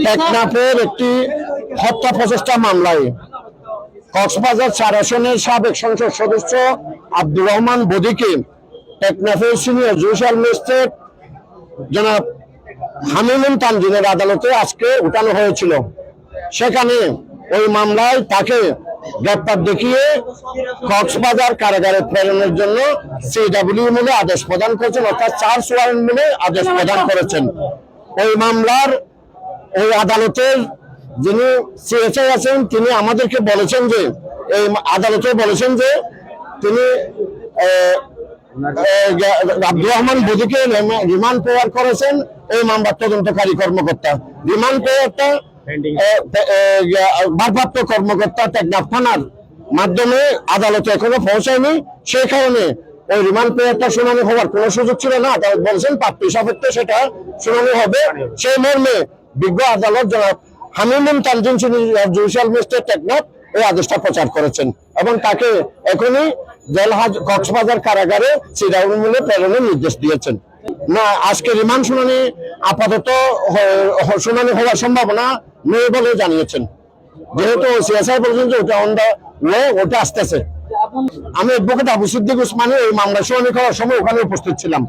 টেকনাফের একটি হত্যা প্রচেষ্টা মামলায় কক্সবাজার ৪ আসনের সাবেক সংসদ সদস্য আব্দুর রহমান বদিকে টেকনাফের সিনিয়র জুডিশিয়াল ম্যাজিস্ট্রেট জনাব হামিমুন তানজিনের আদালতে আজকে উঠানো হয়েছিল। সেখানে ওই মামলায় তাকে গ্রেপ্তার দেখিয়ে কক্সবাজার কারাগারে প্রেরণের জন্য সিডব্লিউ মূলে আদেশ প্রদান করেছেন, অর্থাৎ চার্জ ওয়ারেন্ট মূলে আদেশ প্রদান করেছেন। ওই মামলার ওই আদালতের যিনি সিএসআই আছেন তিনি আমাদেরকে বলেছেন যে এই আদালতে বলেছেন যে তিনি আব্দুর রহমান বদিকে রিমান্ড পেয়ার করেছেন এই মামলার তদন্তকারী কর্মকর্তা। রিমান্ড পেয়ারটা ভারপ্রাপ্ত কর্মকর্তা টেকনাফ থানার মাধ্যমে আদালতে এখনো পৌঁছায়নি। সেই কারণে ওই রিমান্ড পেয়ারটা শুনানি হওয়ার কোনো সুযোগ ছিল না। আদালত বলেছেন প্রাপ্তি সাপেক্ষে সেটা শুনানি হবে। সেই মর্মে বিজ্ঞ আদালত জনাব হামিমুন তানজিন জুডিশিয়াল ম্যাজিস্ট্রেট টেকনাফ এই আদেশটা প্রচার করেছেন এবং তাকে এখনই জেলহাজ কক্সবাজার কারাগারে সিডব্লিউ মূলে প্রেরণের নির্দেশ দিয়েছেন। না, আজকে রিমান্ড শুনানি আপাতত শুনানি হওয়ার সম্ভাবনা নেই বলে জানিয়েছেন, যেহেতু সিএসআই বলছেন যে ওটা অন দা ওয়ে, ওটা আসতেছে। আমি অ্যাডভোকেট আবু সিদ্দিক উসমানী এই মামলা শুনানি করার সময় ওখানে উপস্থিত ছিলাম।